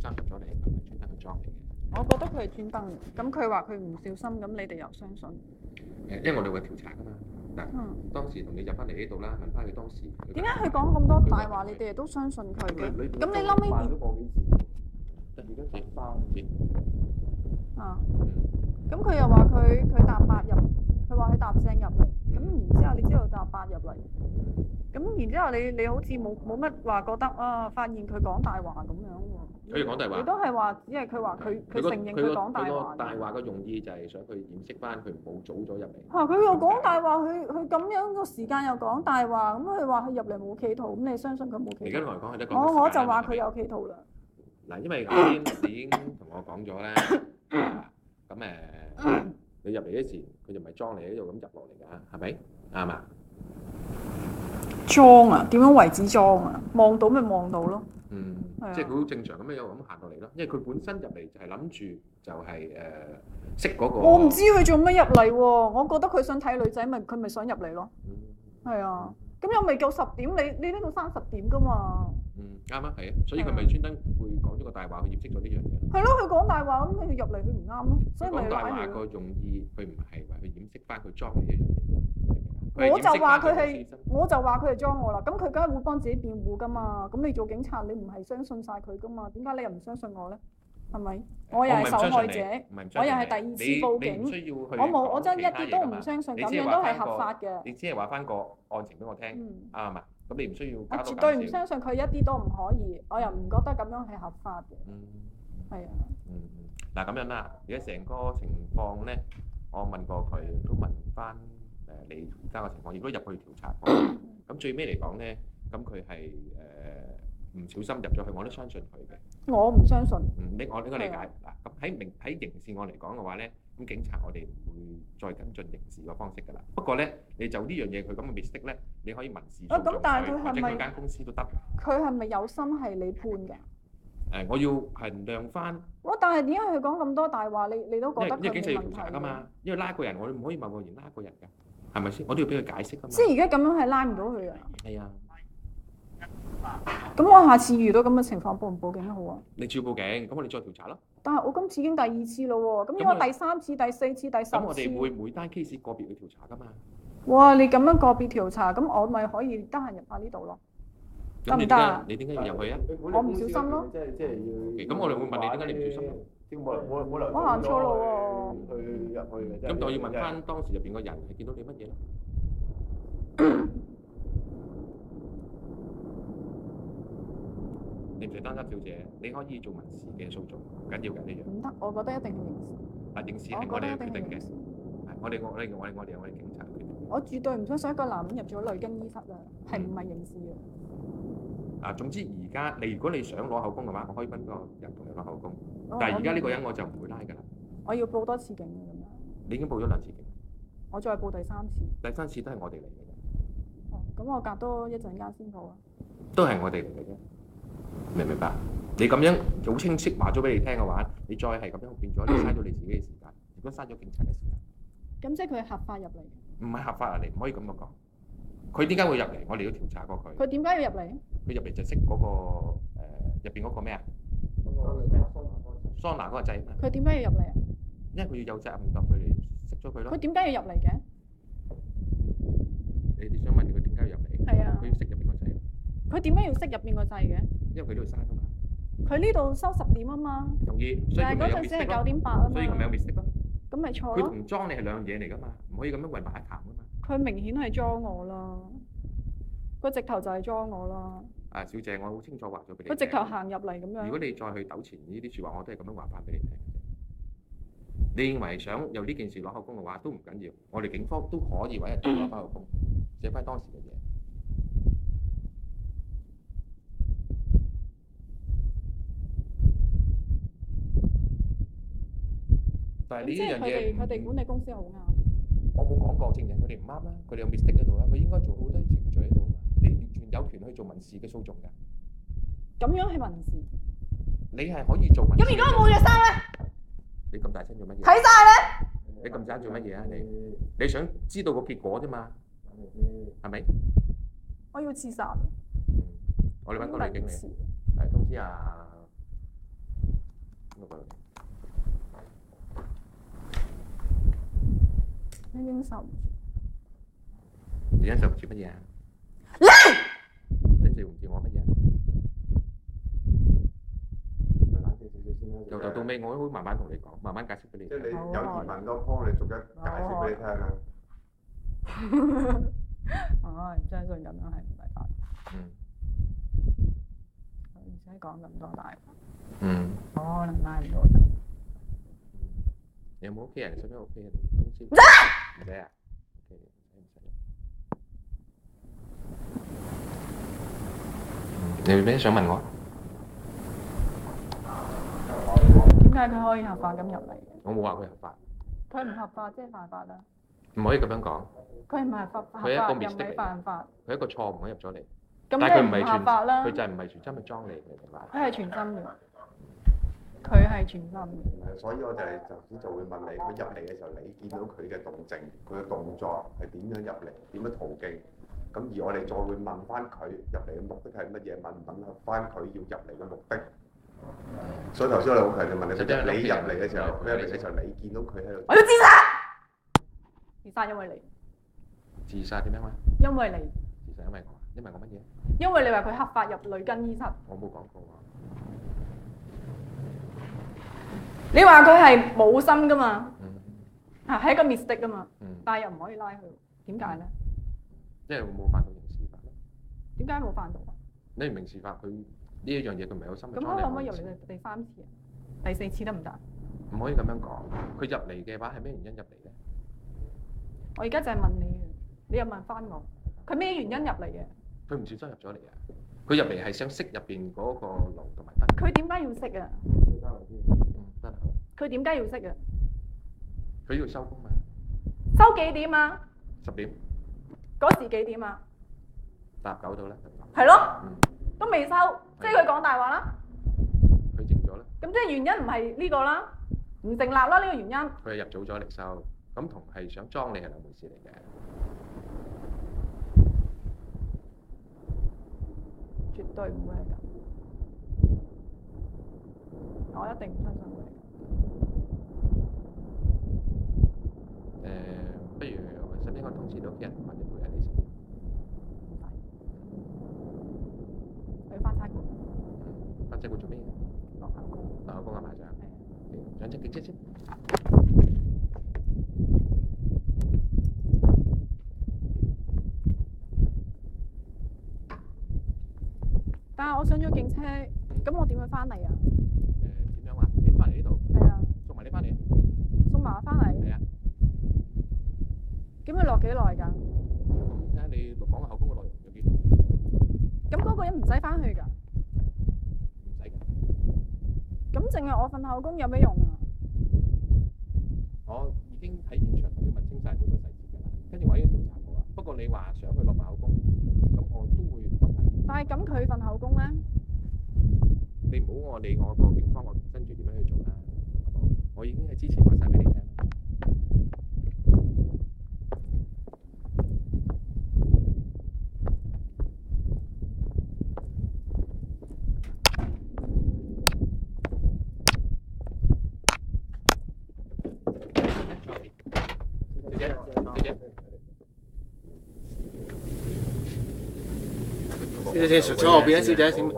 心入咗嚟，唔係專登去裝你嘅。我覺得佢係專登，咁佢話佢唔小心，咁你哋又相信？因為我哋會調查㗎嘛。嗱，當時同你入翻嚟呢度啦，問翻佢當時。點解佢講咁多大話，你哋都相信佢嘅？咁你諗起咁佢又話佢搭8入，佢話佢搭正入嚟，咁然之後你知道搭8入嚟，咁然之後你好似冇乜話覺得發現佢講大話咁樣喎。佢講大話。你都係話，只係佢話佢承認佢講大話。佢個大話嘅用意就係想佢掩飾翻佢冇早咗入嚟。佢又講大話，佢咁樣個時間又講大話，咁佢話佢入嚟冇企圖，咁你相信佢冇企圖？而家同我講係得講。我就話佢有企圖啦。嗱，因為啱先你已經同我講咗咧，咁你入嚟嗰時，佢就唔係裝你喺度咁入落嚟㗎，係咪？啱啊。裝啊？點樣為之裝啊？望到咪望到咯。即係佢好正常咁樣咁行到嚟咯，因為佢本身入嚟就係諗住就係識嗰個。我唔知佢做乜入嚟喎，我覺得佢想睇女仔，佢咪想入嚟咯。係啊，咁又未夠10點，你呢度30點㗎嘛？啱啊，係啊，所以佢咪專登會講咗個大話去掩飾咗呢樣嘢。係咯，佢講大話，咁佢入嚟佢唔啱咯，所以咪講大話個用意，佢唔係話去掩飾翻佢裝你一樣嘢。我就話佢係裝我啦，咁佢梗係會幫自己辯護㗎嘛。咁你做警察，你唔係相信晒佢㗎嘛？點解你又唔相信我咧？係咪？我又係受害者，我又係第2次報警。我真係一啲都唔相信，咁樣都係合法嘅。你只係話翻個案情俾我聽，啱嘛？咁你唔需要。我絕對唔相信佢一啲都唔可以，我又唔覺得咁樣係合法嘅。係啊。嗱咁樣啦，而家成個情況咧，我問過佢，都問翻你而家個情況。如果入去調查過，咁最尾嚟講咧，咁佢係唔小心入咗去，我都相信佢嘅。我唔相信。我呢個理解嗱，咁喺刑事案嚟講嘅話咧，咁警察我哋唔會再跟進刑事嘅方式㗎啦。不過咧，你就呢樣嘢佢咁嘅 mistake 咧，你可以民事訴訟佢，或者佢間公司都得。佢係咪有心係你判嘅？我要衡量翻。但係點解佢講咁多大話？你都覺得佢冇問題？因為警察要調查㗎嘛，因為拉個人我哋唔可以貿貿然拉個人㗎，係咪先？我都要俾佢解釋㗎嘛。即係而家咁樣係拉唔到佢啊？係啊。咁我下次遇到咁嘅情況報唔報警好啊？你照報警，咁我哋再調查咯。但係我今次已經第2次咯喎，咁如果第3次、第4次、第10次，咁我哋會每單 case 個別去調查㗎嘛。哇！你咁樣個別調查，咁我咪可以得閒入下呢度咯？得唔得啊？你點解要入去啊？我唔小心咯。即係要。咁我哋會問你點解你唔小心？冇留。我行錯路喎。去入去嘅。咁就要問翻當時入邊個人係見到你乜嘢咯？你唔使擔心，小姐，你可以做民事嘅訴訟，唔緊要嘅呢樣。唔得，我覺得一定係刑事。刑事係我哋決定嘅，我哋警察決定。我絕對唔相信一個男人入咗女更衣室啊，係唔係刑事嘅？總之而家如果你想攞口供嘅話，我可以揾個人同你攞口供。但係而家呢個人我就唔會拉㗎啦。我要報多次警嘅咁樣。你已經報咗2次警。我再報第3次。第3次都係我哋嚟嘅。咁我隔多一陣間先報啊。都係我哋嚟嘅啫。明唔明白？你咁樣好清晰話咗俾你聽嘅話，你再係咁樣變咗，你嘥咗你自己嘅時間，如果嘥咗警察嘅時間。咁即係佢係合法入嚟？唔係合法入嚟，唔可以咁樣講。佢點解會入嚟？我哋要調查過佢。佢點解要入嚟？佢入嚟就識嗰個入邊嗰個咩啊？桑拿嗰個掣。佢點解要入嚟啊？因為佢要有責任感，佢哋識咗佢咯。佢點解要入嚟嘅？你哋想問佢點解要入嚟？係啊。佢要識入邊個掣。佢點解要識入邊個掣嘅？因為佢呢度閂啊嘛。佢呢度收10點啊嘛。同意。但係嗰陣時係9點8啊嘛。所以佢咪有 mistake 咯。咁咪錯咯。佢同裝你係兩樣嘢嚟㗎嘛，唔可以咁樣混埋一談㗎嘛。佢明顯係裝我啦，佢直頭就係裝我啦。小姐，我好清楚話咗俾你。佢直頭行入嚟咁樣。如果你再去糾纏呢啲説話，我都係咁樣話翻俾你聽。你認為想由呢件事攞口供嘅話，都唔緊要，我哋警方都可以揾人攞翻口供，寫翻當時嘅嘢。但係呢樣嘢，佢哋管理公司好啱。我冇講過證人佢哋唔啱啦，佢哋有 mistake 喺度啦，佢應該做好多程序喺度啊嘛。你完全有權去做民事嘅訴訟㗎。咁樣係民事。你係可以做民事。咁如果我冇着衫咧？你咁大聲做乜嘢？睇晒咧。你咁爭做乜嘢啊？你想知道個結果啫嘛？係咪？我要自殺。我哋揾個女警嚟，通知邊個？已經受唔住。你忍受唔住乜嘢啊？忍受唔住我乜嘢？咪冷靜少少先啦。由頭到尾我都會慢慢同你講，慢慢解釋俾你。即係你有疑問嗰方，你逐一解釋俾你聽啊。唉，相信咁樣係唔係法？唔使講咁多大話。可能拉唔到。有冇屋企人？使唔使屋企人公司？唔使啊。你有咩想問我？點解佢可以合法咁入嚟？我冇話佢合法。佢唔合法即係犯法啦。唔可以咁樣講。佢唔係合法，又唔係犯法。佢一個錯誤入咗嚟。咁即係唔合法啦。佢就係唔係全心去裝你嘅，明白？佢係全心嘅。佢係全心嘅。所以我就係頭先就會問你，佢入嚟嘅時候，你見到佢嘅動靜，佢嘅動作係點樣入嚟，點樣途徑？咁而我哋再會問翻佢入嚟嘅目的係乜嘢？問翻佢要入嚟嘅目的。所以頭先我哋好強調問你，你入嚟嘅時候，佢入嚟嘅時候，你見到佢喺度。我要自殺！自殺因為你。自殺點樣啊？因為你。自殺因為我？因為我乜嘢？因為你話佢合法入女更衣室。我冇講過啊。你話佢係冇心噶嘛？係一個 mistake 噶嘛？但係又唔可以拉佢，點解咧？因為冇犯到刑事法。點解冇犯到啊？你唔刑事法，佢呢一樣嘢佢唔係有心。咁可唔可以入嚟第3次啊？第4次得唔得？唔可以咁樣講。佢入嚟嘅話係咩原因入嚟咧？我而家就係問你，你又問翻我，佢咩原因入嚟嘅？佢唔小心入咗嚟啊！佢入嚟係想熄入邊嗰個爐同埋燈。佢點解要熄啊？得啦。佢點解要熄啊？佢要收工嘛？收幾點啊？10點。嗰時幾點啊？8、9到啦。係咯，都未收，即係佢講大話啦。佢靜咗啦。咁即係原因唔係呢個啦，唔成立啦呢個原因。佢係入早咗嚟收，咁同係想裝你係兩回事嚟嘅。絕對唔會係咁，我一定唔相信會係咁。不如我身邊個同事都屋企人或者陪下你先。去翻差館。翻差館做咩嘢？落口供。落口供啊，排長。長職幾職先？但係我上咗警車，咁我點樣翻嚟啊？點樣啊？你翻嚟呢度？係啊。送埋你翻嚟。送埋我翻嚟。係啊。咁要落幾耐㗎？睇下你講嘅口供嘅內容有幾多。咁嗰個人唔使翻去㗎？唔使㗎。咁淨係我份口供有咩用啊？我已經喺現場同你問清晒每個細節㗎啦，跟住我已經調查過啦。不過你話想去落埋口供，咁我都會安排。但係咁佢份口供咧？你唔好我理我個警方，我跟住點樣去做啦。我已經係之前話晒俾你聽啦。小姐，坐後邊啊，小姐，請你。